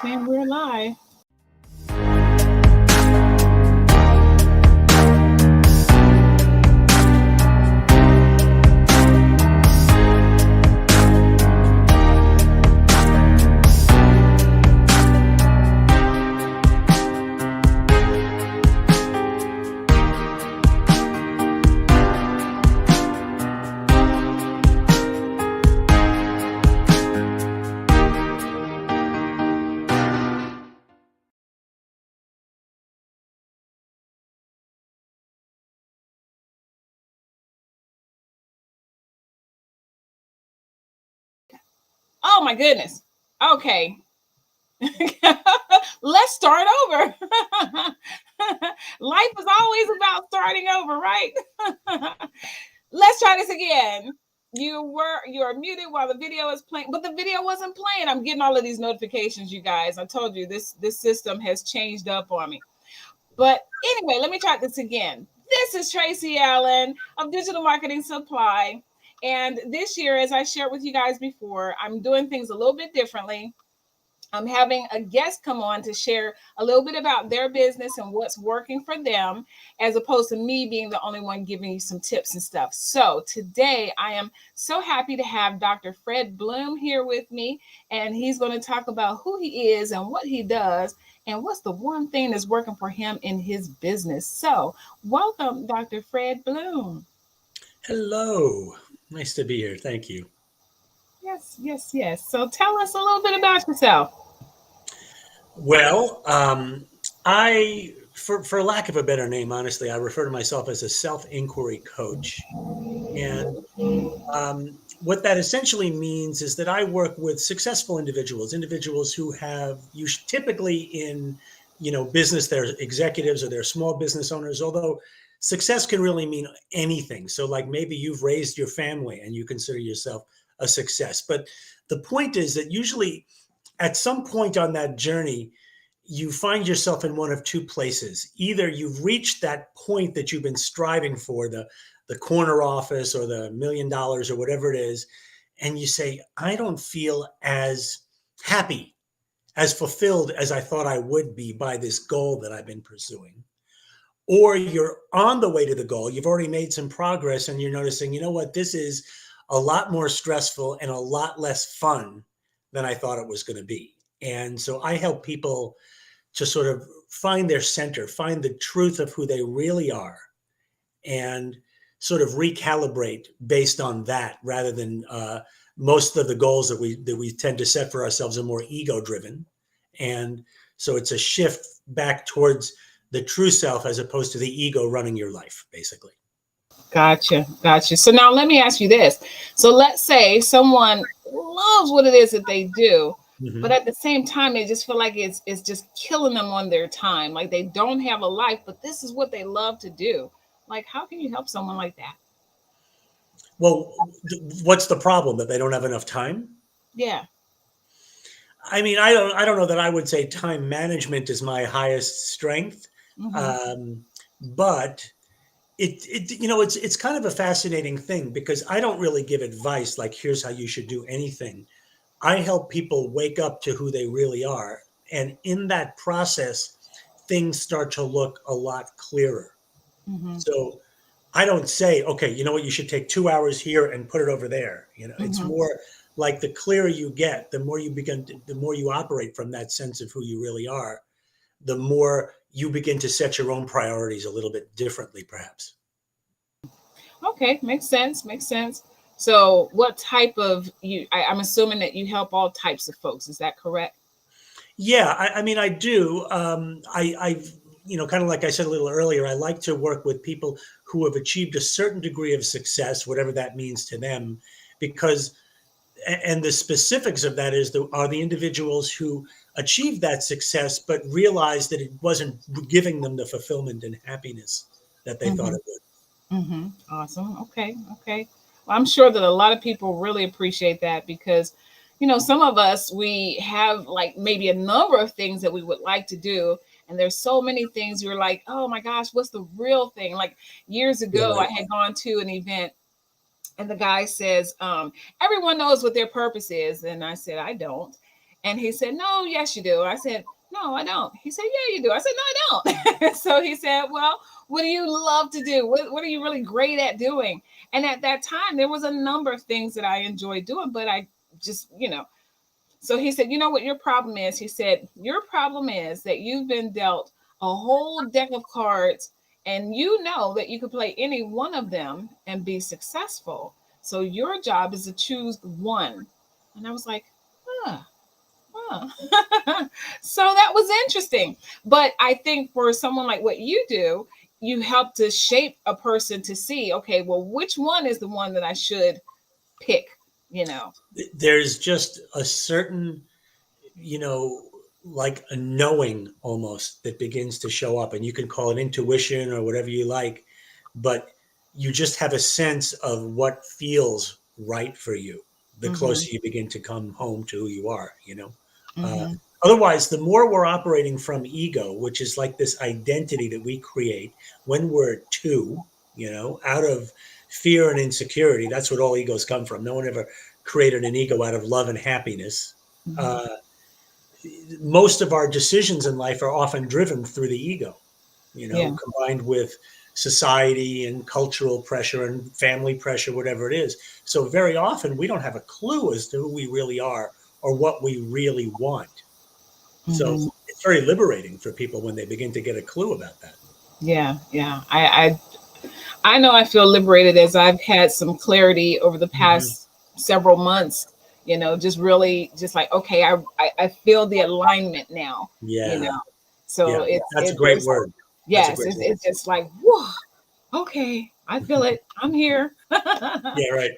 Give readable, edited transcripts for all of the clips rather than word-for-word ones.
And we're live. Oh my goodness. Okay. Let's start over. Life is always about starting over, right? Let's try this again. You're muted while the video is playing, but the video wasn't playing. I'm getting all of these notifications, you guys. I told you this system has changed up on me. But anyway, let me try this again. This is Tracy Allen of Digital Marketing Supply. And this year, as I shared with you guys before, I'm doing things a little bit differently. I'm having a guest come on to share a little bit about their business and what's working for them, as opposed to me being the only one giving you some tips and stuff. So today I am so happy to have Dr. Fred Blum here with me, and he's going to talk about who he is and what he does and what's the one thing that's working for him in his business. So welcome, Dr. Fred Blum. Hello. Nice to be here. Thank you. Yes, yes, yes. So tell us a little bit about yourself. Well, for lack of a better name, honestly, I refer to myself as a self-inquiry coach. And what that essentially means is that I work with successful individuals who have typically in, business, they're executives or they're small business owners, although success can really mean anything. So like maybe you've raised your family and you consider yourself a success. But the point is that usually at some point on that journey, you find yourself in one of two places. Either you've reached that point that you've been striving for, the corner office or the $1 million or whatever it is, and you say, I don't feel as happy, as fulfilled as I thought I would be by this goal that I've been pursuing. Or you're on the way to the goal, you've already made some progress and you're noticing, you know what, this is a lot more stressful and a lot less fun than I thought it was going to be. And so I help people to sort of find their center, find the truth of who they really are, and sort of recalibrate based on that, rather than most of the goals that we tend to set for ourselves are more ego driven. And so it's a shift back towards the true self as opposed to the ego running your life, basically. Gotcha. So now let me ask you this. So let's say someone loves what it is that they do, but at the same time, they just feel like it's just killing them on their time. Like they don't have a life, but this is what they love to do. Like, how can you help someone like that? Well, what's the problem? That they don't have enough time? Yeah. I mean, I don't know that I would say time management is my highest strength, but it's kind of a fascinating thing because I don't really give advice like here's how you should do anything. I help people wake up to who they really are, and in that process, things start to look a lot clearer. So I don't say, okay, you know what, you should take 2 hours here and put it over there. It's more like the clearer you get, the more you operate from that sense of who you really are, the more you begin to set your own priorities a little bit differently, perhaps. Okay, makes sense. So what type of I'm assuming that you help all types of folks. Is that correct? Yeah, I mean, I do. I've, kind of like I said a little earlier, I like to work with people who have achieved a certain degree of success, whatever that means to them, because, and the specifics of that are the individuals who achieved that success, but realized that it wasn't giving them the fulfillment and happiness that they thought it would. Awesome. Okay. Well, I'm sure that a lot of people really appreciate that because, some of us, we have like maybe a number of things that we would like to do. And there's so many things you're like, oh my gosh, what's the real thing? Like years ago, I had gone to an event and the guy says, everyone knows what their purpose is. And I said, I don't. And he said, no, yes, you do. I said, no, I don't. He said, yeah, you do. I said, no, I don't. So he said, well, what do you love to do? What are you really great at doing? And at that time, there was a number of things that I enjoyed doing, but I just, so he said, you know what your problem is? He said, your problem is that you've been dealt a whole deck of cards and you know that you could play any one of them and be successful. So your job is to choose one. And I was like, huh. So that was interesting. But I think for someone like what you do, you help to shape a person to see, okay, well, which one is the one that I should pick, There's just a certain, like a knowing almost that begins to show up, and you can call it intuition or whatever you like, but you just have a sense of what feels right for you the closer you begin to come home to who you are, otherwise, the more we're operating from ego, which is like this identity that we create when we're two, out of fear and insecurity. That's what all egos come from. No one ever created an ego out of love and happiness. Most of our decisions in life are often driven through the ego, combined with society and cultural pressure and family pressure, whatever it is. So very often we don't have a clue as to who we really are or what we really want. So it's very liberating for people when they begin to get a clue about that. Yeah. I know I feel liberated as I've had some clarity over the past several months, just really just like, okay, I feel the alignment now. Yeah. So that's a great word. Yes, it's just like, whoa, okay, I feel it. I'm here. Yeah, right.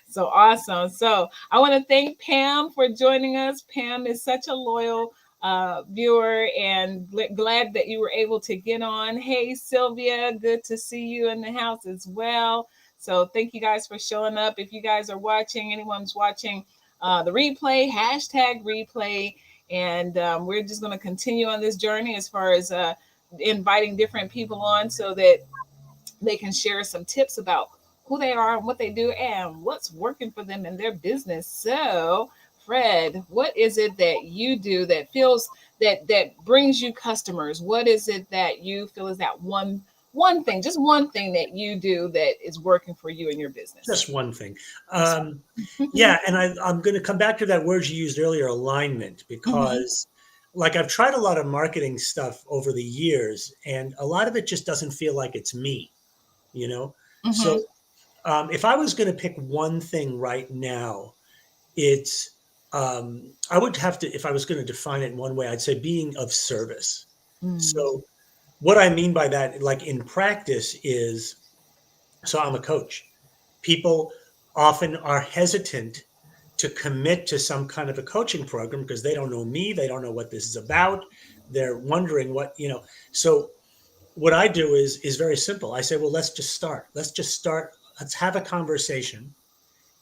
So awesome. So I want to thank Pam for joining us. Pam is such a loyal viewer and glad that you were able to get on. Hey, Sylvia, good to see you in the house as well. So thank you guys for showing up. If you guys are watching, anyone's watching the replay, #replay. And we're just going to continue on this journey as far as inviting different people on so that they can share some tips about who they are and what they do and what's working for them in their business. So, Fred, what is it that you do that feels that brings you customers? What is it that you feel is that one thing, just one thing that you do that is working for you in your business? Just one thing. Yeah, and I'm going to come back to that word you used earlier, alignment, because like I've tried a lot of marketing stuff over the years, and a lot of it just doesn't feel like it's me, So if I was going to pick one thing right now, it's I would have to, if I was going to define it in one way, I'd say being of service. So what I mean by that, like in practice, is, so I'm a coach. People often are hesitant to commit to some kind of a coaching program because they don't know me. They don't know what this is about. They're wondering what, so what I do is very simple. I say, well, let's just start. Let's have a conversation,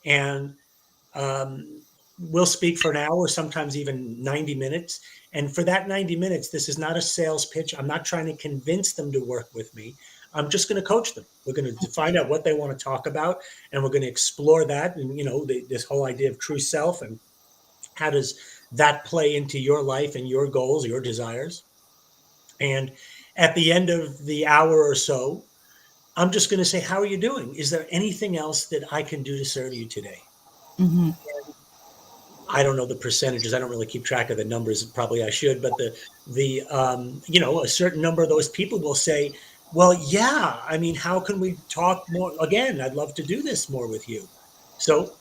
and we'll speak for an hour, sometimes even 90 minutes. And for that 90 minutes, this is not a sales pitch. I'm not trying to convince them to work with me. I'm just going to coach them. We're going to find out what they want to talk about, and we're going to explore that. And, this whole idea of true self, and how does that play into your life and your goals, your desires. And at the end of the hour or so, I'm just going to say, how are you doing? Is there anything else that I can do to serve you today? I don't know the percentages. I don't really keep track of the numbers. Probably I should, but a certain number of those people will say, well, yeah, I mean, how can we talk more? Again, I'd love to do this more with you. So,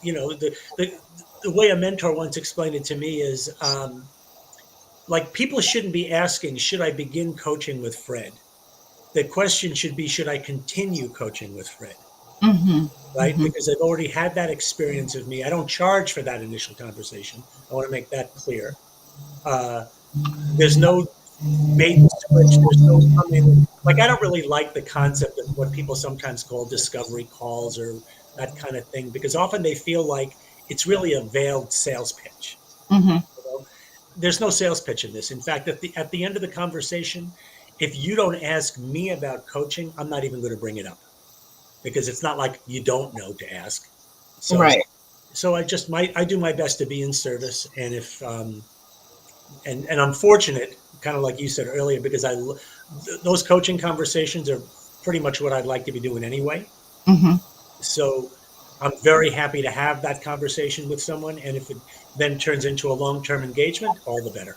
the way a mentor once explained it to me is, like, people shouldn't be asking, should I begin coaching with Fred? The question should be, should I continue coaching with Fred? Right? Because they've already had that experience of me. I don't charge for that initial conversation. I want to make that clear. There's no bait and switch. There's no coming. Like, I don't really like the concept of what people sometimes call discovery calls or that kind of thing, because often they feel like it's really a veiled sales pitch. There's no sales pitch in this. In fact, at the end of the conversation, if you don't ask me about coaching, I'm not even going to bring it up, because it's not like you don't know to ask. So right. So I do my best to be in service, and if and I'm fortunate, kind of like you said earlier, because those coaching conversations are pretty much what I'd like to be doing anyway. Hmm. So I'm very happy to have that conversation with someone, and if it then turns into a long-term engagement, all the better.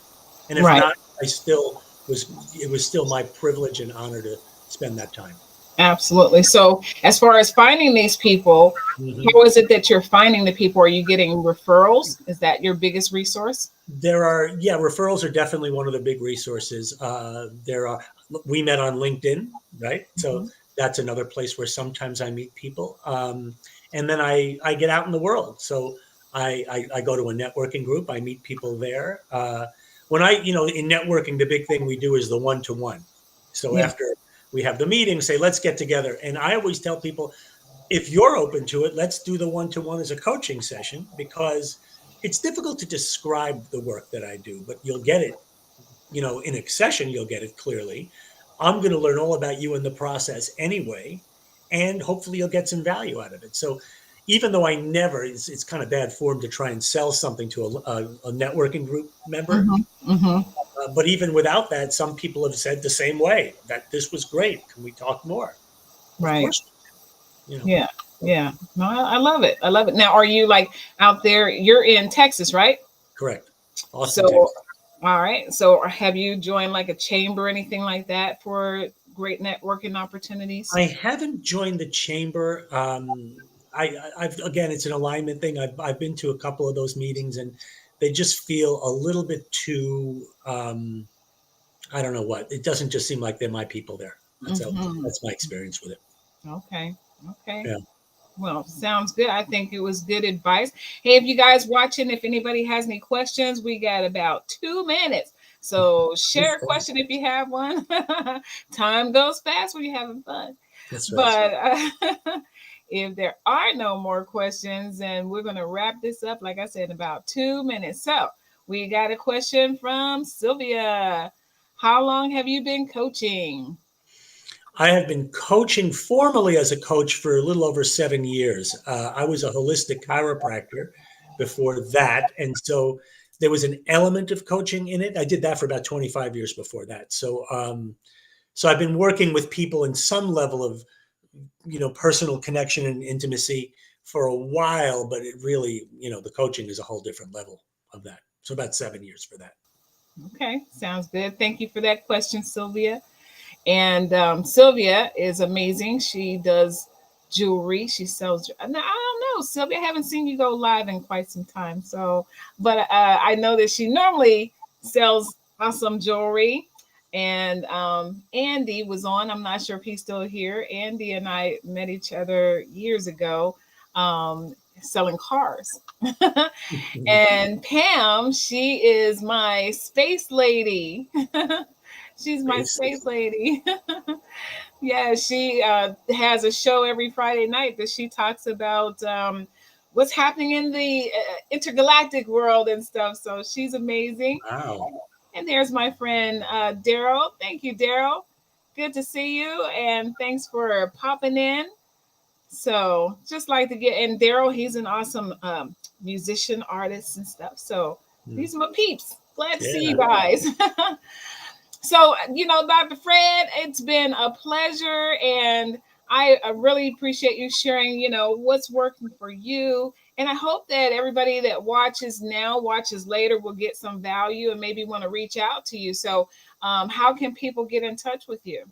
And if Right. not, it was still my privilege and honor to spend that time. Absolutely. So, as far as finding these people, Hmm. how is it that you're finding the people? Are you getting referrals? Is that your biggest resource? Yeah, referrals are definitely one of the big resources. We met on LinkedIn, right? So Mhm. that's another place where sometimes I meet people. And then I get out in the world. So I go to a networking group, I meet people there. In networking, the big thing we do is the one-to-one. So Yeah. after we have the meeting, say, let's get together. And I always tell people, if you're open to it, let's do the one-to-one as a coaching session, because it's difficult to describe the work that I do, but you'll get it, in a session, you'll get it clearly. I'm going to learn all about you in the process anyway, and hopefully you'll get some value out of it. So even though it's kind of bad form to try and sell something to a networking group member. Hmm. Hmm. But even without that, some people have said the same way, that this was great. Can we talk more? Of Right. course, you know, Yeah. Yeah. No, I love it. I love it. Now, are you like out there? You're in Texas, right? correct. Austin, So, Texas. all right. So, have you joined like a chamber or anything like that for great networking opportunities? I haven't joined the chamber. I've again, it's an alignment thing. I've been to a couple of those meetings, and they just feel a little bit too. I don't know what. It doesn't just seem like they're my people there. Hmm. That's my experience with it. Okay. Okay. Yeah. Well, sounds good. I think it was good advice. Hey, if you guys watching, if anybody has any questions, we got about 2 minutes. So share a question if you have one. Time goes fast when you're having fun. That's right. But if there are no more questions, then we're going to wrap this up, like I said, in about 2 minutes. So we got a question from Sylvia. How long have you been coaching? I have been coaching formally as a coach for a little over 7 years. I was a holistic chiropractor before that. And so there was an element of coaching in it. I did that for about 25 years before that. So I've been working with people in some level of, personal connection and intimacy for a while, but it really, the coaching is a whole different level of that. So about 7 years for that. Okay, sounds good. Thank you for that question, Sylvia. And Sylvia is amazing. She does jewelry. She sells. Now, I don't know, Sylvia. I haven't seen you go live in quite some time. So, but I know that she normally sells awesome jewelry. And Andy was on. I'm not sure if he's still here. Andy and I met each other years ago, selling cars. And Pam, she is my space lady. She's my space lady. Yeah, she has a show every Friday night that she talks about what's happening in the intergalactic world and stuff. So she's amazing. Wow. And there's my friend Daryl. Thank you, Daryl. Good to see you, and thanks for popping in. So just like to get and Daryl, he's an awesome musician, artist, and stuff. So Mm. these are my peeps. Glad to see you Yeah. guys. So, Dr. Fred, it's been a pleasure. And I really appreciate you sharing, what's working for you. And I hope that everybody that watches now, watches later, will get some value and maybe want to reach out to you. So, how can people get in touch with you?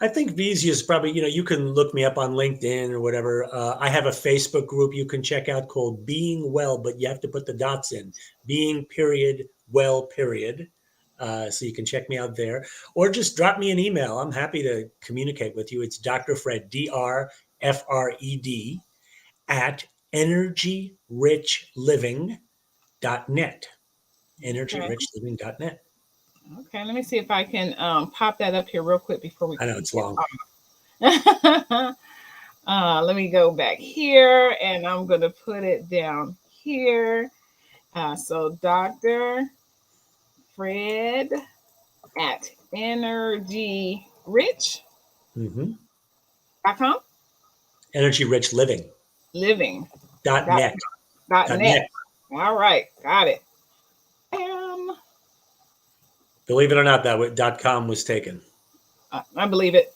I think the easiest probably, you can look me up on LinkedIn or whatever. I have a Facebook group you can check out called Being Well, but you have to put the dots in. Being period well period. So you can check me out there, or just drop me an email. I'm happy to communicate with you. It's Dr. Fred, DrFred, at energyrichliving.net. Okay. Energyrichliving.net. Okay. Let me see if I can pop that up here real quick before we I know it's get long. off. Let me go back here and I'm going to put it down here. So Dr. Fred at energyrich.com. Energy Rich Living. Living. .net. .net. All right, got it. Believe it or not, that .com was taken. I believe it.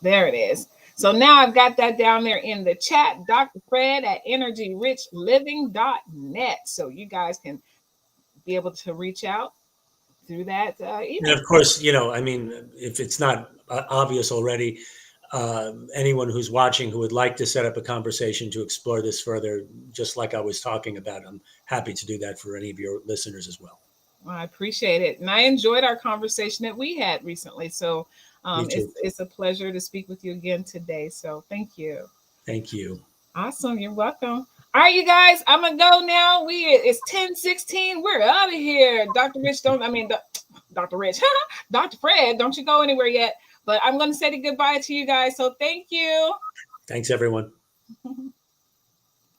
There it is. So now I've got that down there in the chat, Dr. Fred at energyrichliving.net. So you guys can be able to reach out through that email. And of course, I mean, if it's not obvious already, anyone who's watching who would like to set up a conversation to explore this further, just like I was talking about, I'm happy to do that for any of your listeners as well. Well, I appreciate it. And I enjoyed our conversation that we had recently. So it's a pleasure to speak with you again today. So thank you. Thank you. Awesome. You're welcome. All right, you guys, I'm going to go now. It's 10:16. We're out of here. Dr. Rich, Dr. Rich, Dr. Fred, don't you go anywhere yet. But I'm going to say goodbye to you guys. So thank you. Thanks, everyone.